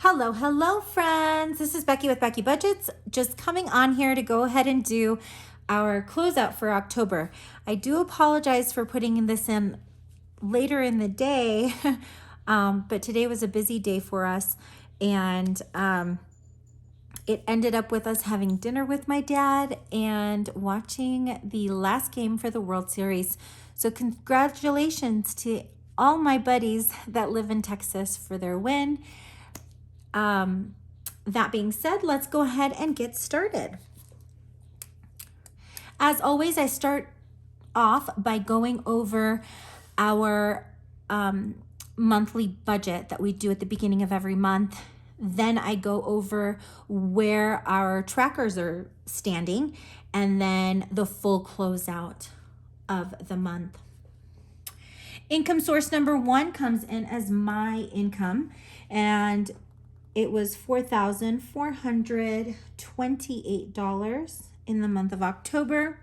Hello, hello, friends. This is Becky with Becky Budgets, just coming on here to go ahead and do our closeout for October. I do apologize for putting this in later in the day, but today was a busy day for us, and it ended up with us having dinner with my dad and watching the last game for the World Series. So congratulations to all my buddies that live in Texas for their win. That being said, let's go ahead and get started. As always, I start off by going over our monthly budget that we do at the beginning of every month. Then I go over where our trackers are standing, and then the full closeout of the month. Income source number one comes in as my income, and it was $4,428 in the month of October.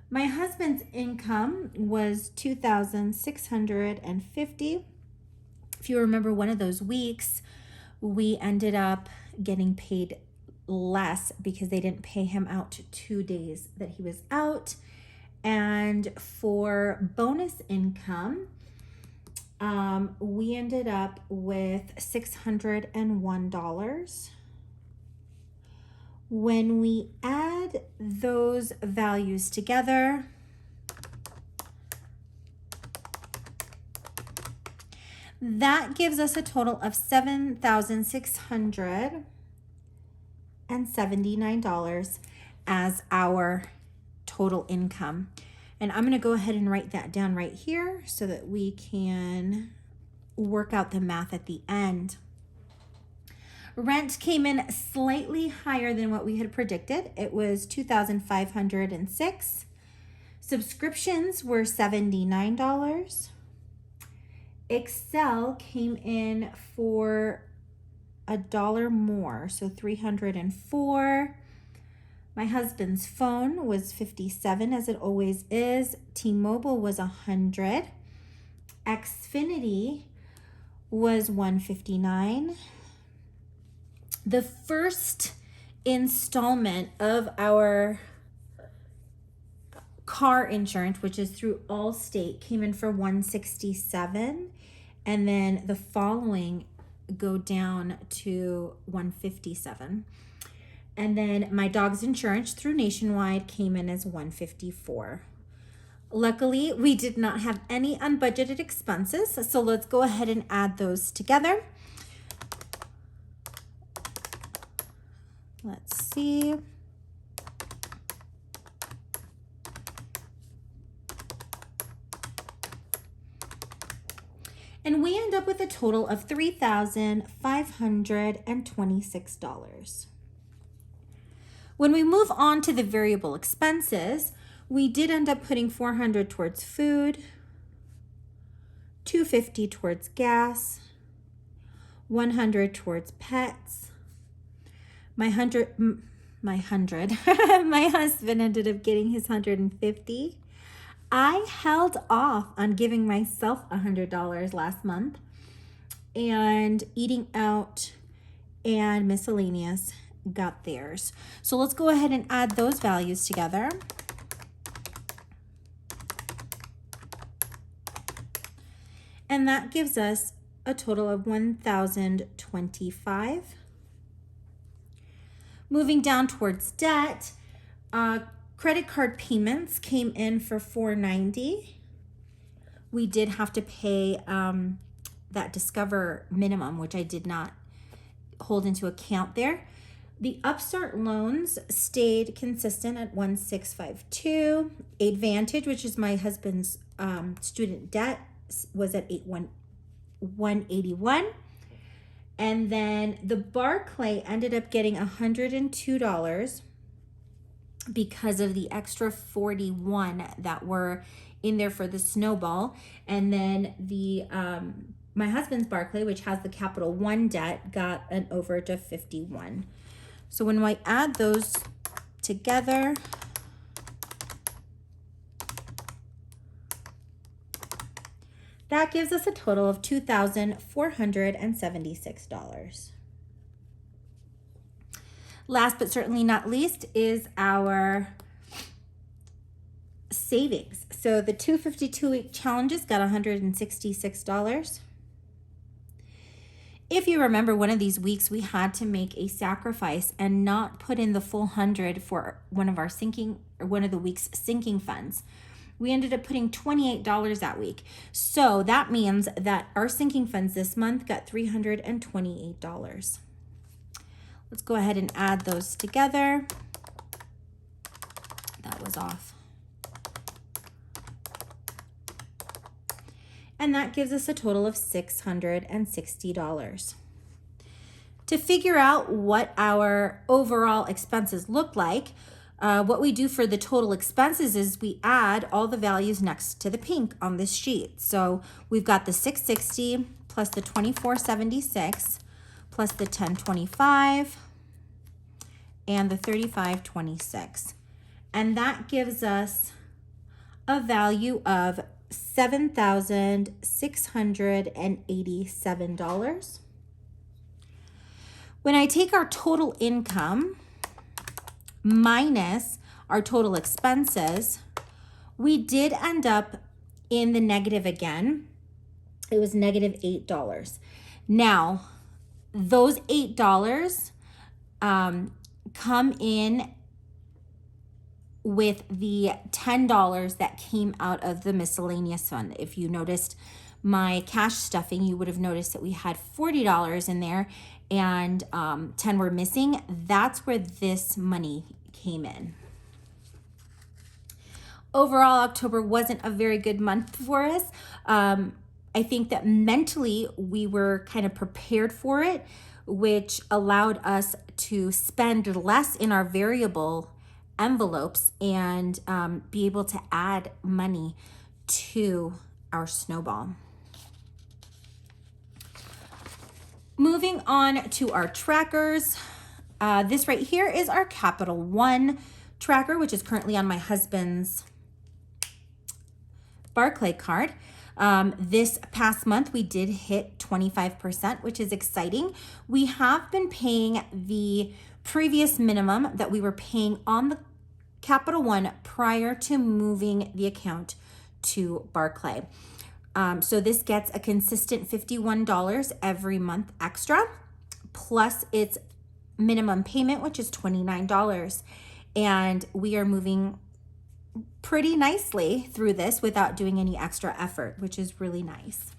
My husband's income was $2,650. If you remember one of those weeks, we ended up getting paid less because they didn't pay him out 2 days that he was out. And for bonus income, we ended up with $601. When we add those values together, that gives us a total of $7,679 as our total income. And I'm going to go ahead and write that down right here so that we can work out the math at the end. Rent came in slightly higher than what we had predicted. It was $2,506. Subscriptions were $79. Excel came in for $1 more, so $304. My husband's phone was $57, as it always is. T-Mobile was $100. Xfinity was $159. The first installment of our car insurance, which is through Allstate, came in for $167, and then the following go down to $157. And then my dog's insurance through Nationwide came in as $154. Luckily, we did not have any unbudgeted expenses, so let's go ahead and add those together. Let's see. And we end up with a total of $3,526. When we move on to the variable expenses, we did end up putting $400 towards food, $250 towards gas, $100 towards pets. My husband ended up getting his $150. I held off on giving myself $100 last month, and eating out and miscellaneous got theirs. So let's go ahead and add those values together. And that gives us a total of $1,025. Moving down towards debt, credit card payments came in for $490. We did have to pay that Discover minimum, which I did not hold into account there. The Upstart loans stayed consistent at $1,652. Advantage, which is my husband's student debt, was at $181. And then the Barclay ended up getting $102 because of the extra 41 that were in there for the snowball. And then the my husband's Barclay, which has the Capital One debt, got an overage of 51. So when I add those together, that gives us a total of $2,476. Last but certainly not least is our savings. So the 252-week challenges got $166. If you remember, one of these weeks we had to make a sacrifice and not put in the full 100 for one of the week's sinking funds. We ended up putting $28 that week. So that means that our sinking funds this month got $328. Let's go ahead and add those together. That was off. And that gives us a total of $660. To figure out what our overall expenses look like, what we do for the total expenses is we add all the values next to the pink on this sheet. So we've got the $660 plus the $24.76 plus the $10.25 and the $35.26. And that gives us a value of $7,687. When I take our total income minus our total expenses, we did end up in the negative again. It was negative $8. Now, those $8 come in with the $10 that came out of the miscellaneous fund. If you noticed my cash stuffing, you would have noticed that we had $40 in there and 10 were missing. That's where this money came in. Overall, October wasn't a very good month for us. I think that mentally we were kind of prepared for it, which allowed us to spend less in our variable envelopes and be able to add money to our snowball. Moving on to our trackers. This right here is our Capital One tracker, which is currently on my husband's Barclay card. This past month, we did hit 25%, which is exciting. We have been paying the previous minimum that we were paying on the Capital One prior to moving the account to Barclay. So this gets a consistent $51 every month extra, plus its minimum payment, which is $29. And we are moving pretty nicely through this without doing any extra effort, which is really nice.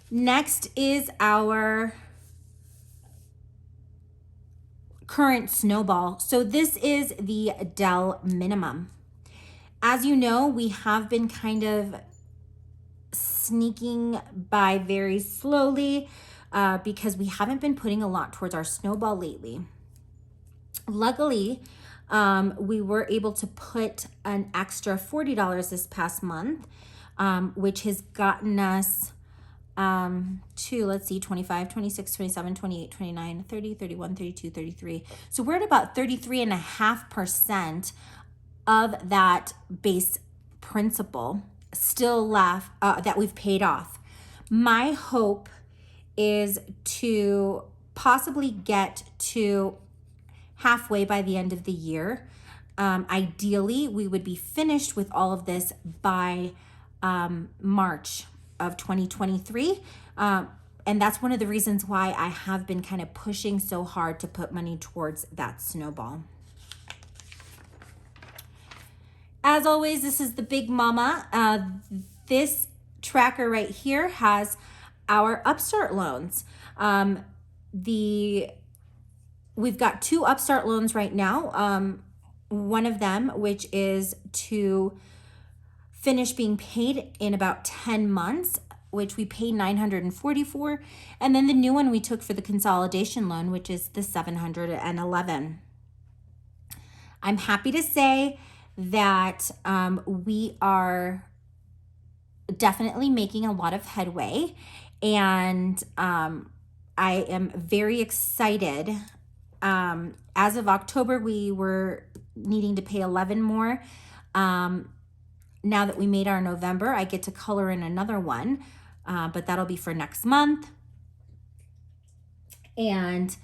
Next is our current snowball. So this is the Dell minimum. As you know, we have been kind of sneaking by very slowly because we haven't been putting a lot towards our snowball lately. Luckily, we were able to put an extra $40 this past month, which has gotten us to, let's see, 25, 26, 27, 28, 29, 30, 31, 32, 33. So we're at about 33.5% of that base principal still left that we've paid off. My hope is to possibly get to halfway by the end of the year. Ideally, we would be finished with all of this by March of 2023. And that's one of the reasons why I have been kind of pushing so hard to put money towards that snowball. As always, this is the big mama. This tracker right here has our Upstart loans. We've got 2 Upstart loans right now. One of them, which is to finish being paid in about 10 months, which we pay $944. And then the new one we took for the consolidation loan, which is the $711. I'm happy to say that we are definitely making a lot of headway, and I am very excited. As of October, we were needing to pay 11 more. Now that we made our November, I get to color in another one, but that'll be for next month. And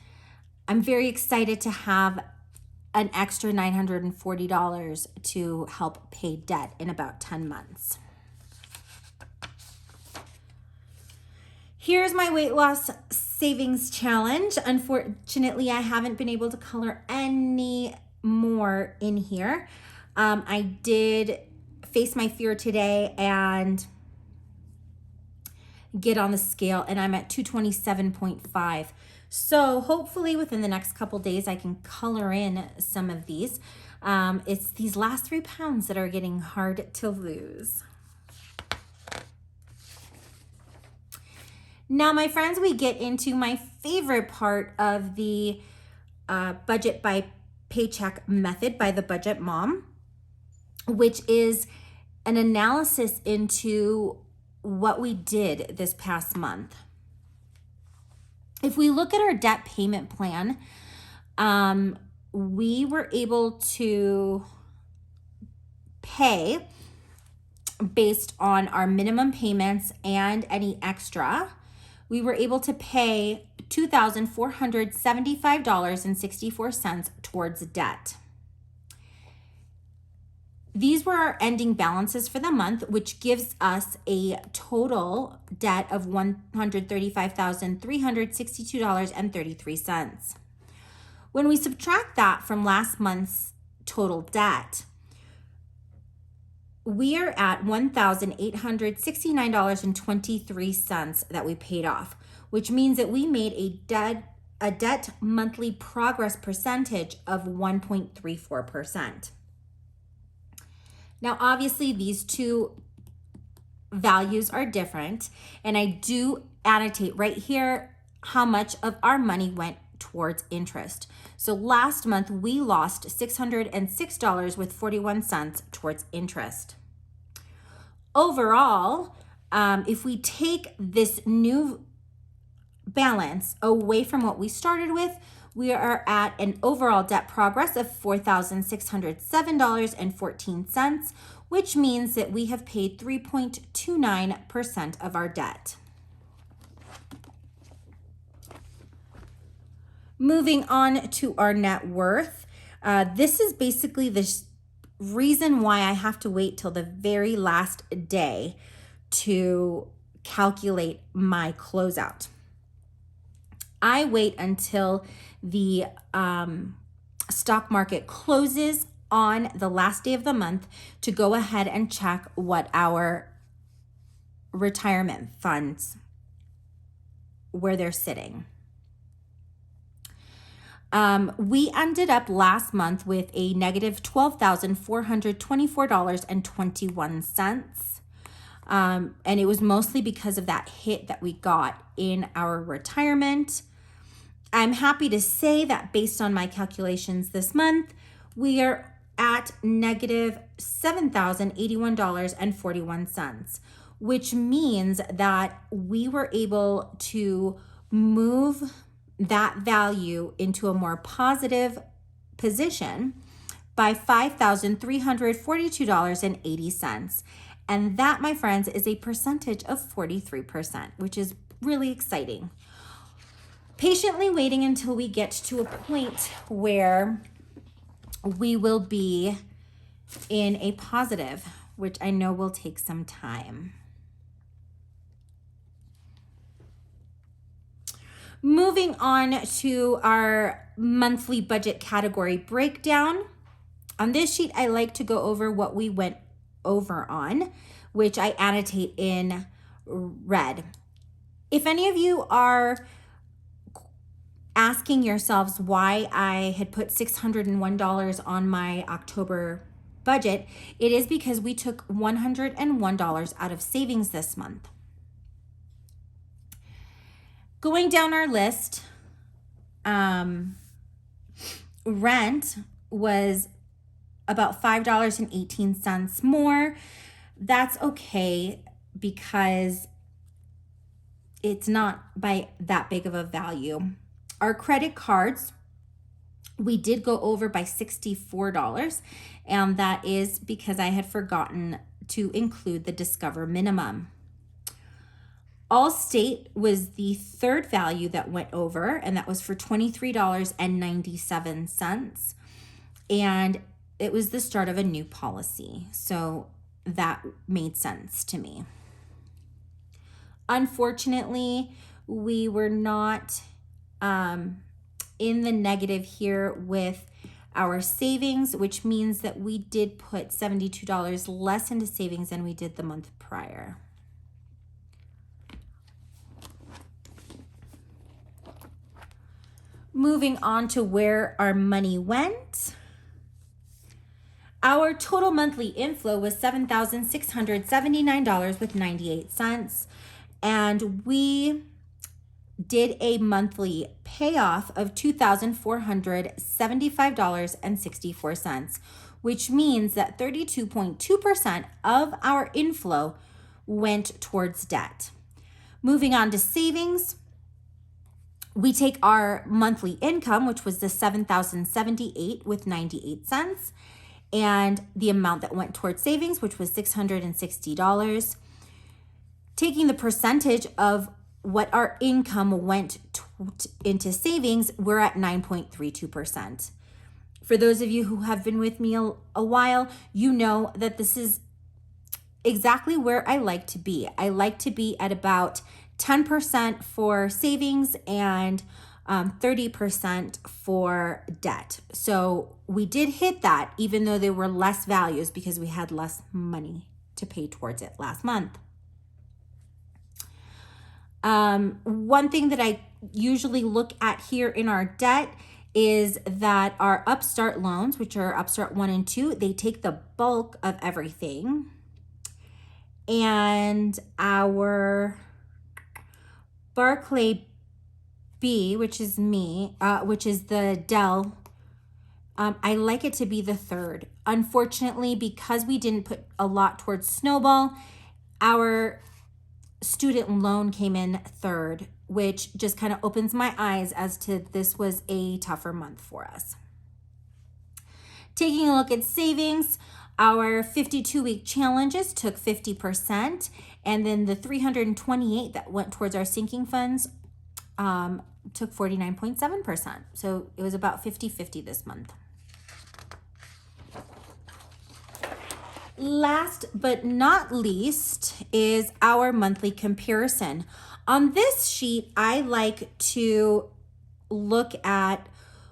I'm very excited to have an extra $940 to help pay debt in about 10 months. Here's my weight loss savings challenge. Unfortunately, I haven't been able to color any more in here. I did face my fear today and get on the scale, and I'm at 227.5. So hopefully within the next couple days, I can color in some of these. It's these last 3 pounds that are getting hard to lose. Now, my friends, we get into my favorite part of the budget by paycheck method by the Budget Mom, which is an analysis into what we did this past month. If we look at our debt payment plan, we were able to pay based on our minimum payments and any extra. We were able to pay $2,475.64 towards debt. These were our ending balances for the month, which gives us a total debt of $135,362.33. When we subtract that from last month's total debt, we are at $1,869.23 that we paid off, which means that we made a debt monthly progress percentage of 1.34%. Now, obviously, these two values are different, and I do annotate right here how much of our money went towards interest. So last month, we lost $606.41 towards interest. Overall, if we take this new balance away from what we started with, we are at an overall debt progress of $4,607.14, which means that we have paid 3.29% of our debt. Moving on to our net worth. This is basically the reason why I have to wait till the very last day to calculate my closeout. I wait until the stock market closes on the last day of the month to go ahead and check what our retirement funds, where they're sitting. We ended up last month with a negative $12,424.21. And it was mostly because of that hit that we got in our retirement. I'm happy to say that based on my calculations this month, we are at negative $7,081.41, which means that we were able to move that value into a more positive position by $5,342.80. And that, my friends, is a percentage of 43%, which is really exciting. Patiently waiting until we get to a point where we will be in a positive, which I know will take some time. Moving on to our monthly budget category breakdown. On this sheet, I like to go over what we went over on, which I annotate in red. If any of you are asking yourselves why I had put $601 on my October budget, it is because we took $101 out of savings this month. Going down our list, rent was about $5.18 more. That's okay because it's not by that big of a value. Our credit cards, we did go over by $64, and that is because I had forgotten to include the Discover minimum. Allstate was the third value that went over, and that was for $23.97. And it was the start of a new policy. So that made sense to me. Unfortunately, we were not in the negative here with our savings, which means that we did put $72 less into savings than we did the month prior. Moving on to where our money went. Our total monthly inflow was $7,679.98, and we did a monthly payoff of $2,475.64, which means that 32.2% of our inflow went towards debt. Moving on to savings, we take our monthly income, which was the $7,078.98, and the amount that went towards savings, which was $660. Taking the percentage of what our income went into savings, we're at 9.32%. For those of you who have been with me a while, you know that this is exactly where I like to be. I like to be at about 10% for savings and 30% for debt. So we did hit that, even though there were less values because we had less money to pay towards it last month. One thing that I usually look at here in our debt is that our Upstart loans, which are Upstart 1 and 2, they take the bulk of everything. And our Barclay B, which is me, which is the Dell, I like it to be the third. Unfortunately, because we didn't put a lot towards Snowball, our student loan came in third, which just kind of opens my eyes as to this was a tougher month for us. Taking a look at savings, our 52-week challenges took 50%, and then the 328 that went towards our sinking funds took 49.7%. So it was about 50-50 this month. Last but not least is our monthly comparison. On this sheet, I like to look at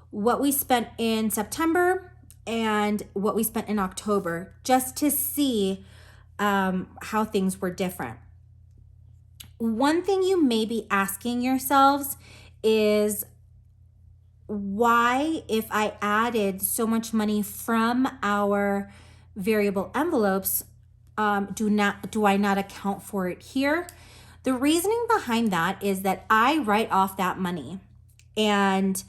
what we spent in September and what we spent in October, just to see how things were different. One thing you may be asking yourselves is why, if I added so much money from our variable envelopes, do I not account for it here? The reasoning behind that is that I write off that money and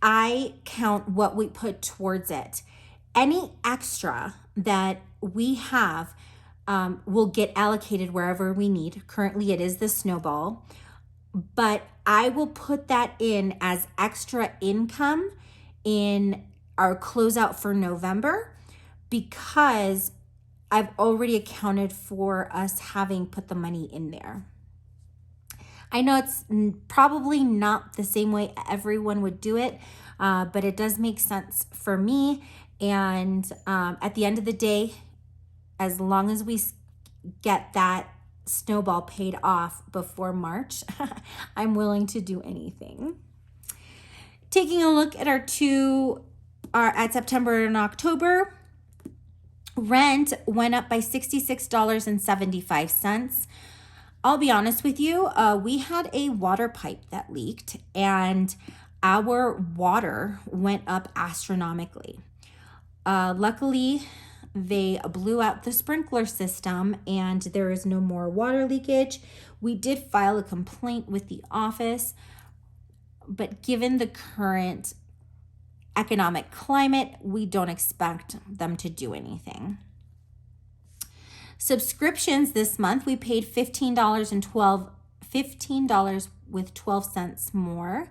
I count what we put towards it. Any extra that we have will get allocated wherever we need. Currently, it is the Snowball, but I will put that in as extra income in our closeout for November because I've already accounted for us having put the money in there. I know it's probably not the same way everyone would do it, but it does make sense for me. And at the end of the day, as long as we get that Snowball paid off before March, I'm willing to do anything. Taking a look at at September and October, rent went up by $66.75. I'll be honest with you, we had a water pipe that leaked and our water went up astronomically. Luckily, they blew out the sprinkler system and there is no more water leakage. We did file a complaint with the office, but given the current economic climate, we don't expect them to do anything. Subscriptions this month, we paid $15.12 more.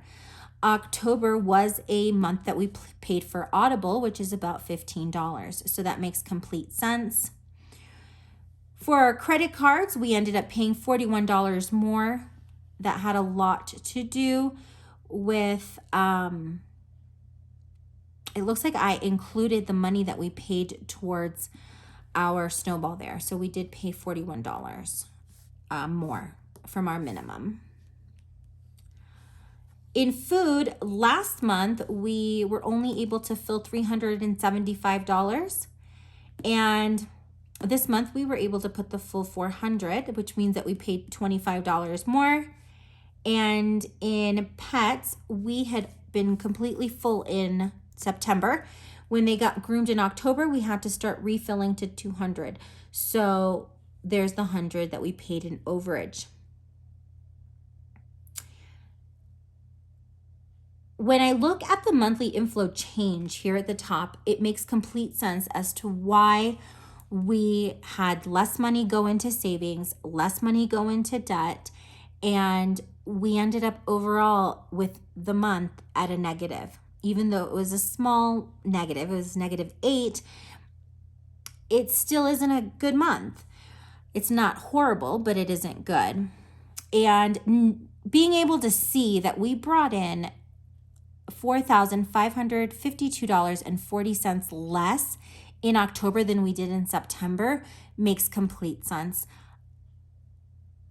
October was a month that we paid for Audible, which is about $15. So that makes complete sense. For our credit cards, we ended up paying $41 more. That had a lot to do with, it looks like I included the money that we paid towards our snowball there. So we did pay $41 more from our minimum. In food, last month, we were only able to fill $375. And this month, we were able to put the full $400, which means that we paid $25 more. And in pets, we had been completely full in September. When they got groomed in October, we had to start refilling to $200. So there's the $100 that we paid in overage. When I look at the monthly inflow change here at the top, it makes complete sense as to why we had less money go into savings, less money go into debt, and we ended up overall with the month at a negative. Even though it was a small negative, it was -8, it still isn't a good month. It's not horrible, but it isn't good. And being able to see that we brought in $4,552.40 less in October than we did in September makes complete sense.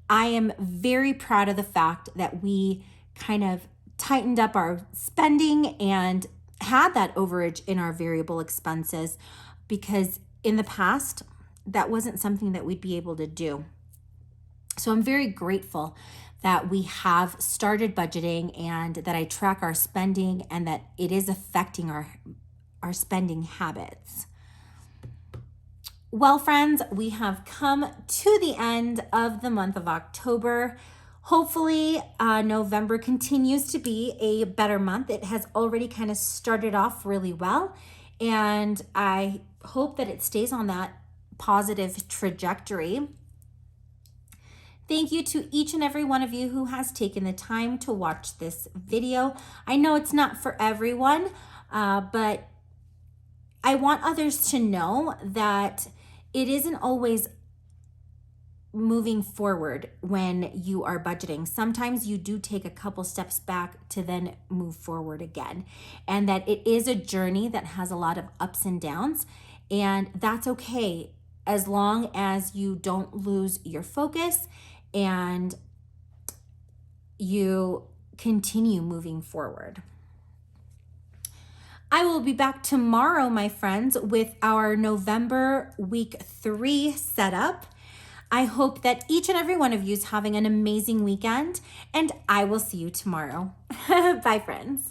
I am very proud of the fact that we kind of tightened up our spending and had that overage in our variable expenses, because in the past, that wasn't something that we'd be able to do. So I'm very grateful that we have started budgeting and that I track our spending and that it is affecting our spending habits. Well, friends, we have come to the end of the month of October. Hopefully, November continues to be a better month. It has already kind of started off really well, and I hope that it stays on that positive trajectory. Thank you to each and every one of you who has taken the time to watch this video. I know it's not for everyone, but I want others to know that it isn't always moving forward when you are budgeting. Sometimes you do take a couple steps back to then move forward again, and that it is a journey that has a lot of ups and downs, and that's okay as long as you don't lose your focus and you continue moving forward. I will be back tomorrow, my friends, with our November week 3 setup. I hope that each and every one of you is having an amazing weekend, and I will see you tomorrow. Bye, friends.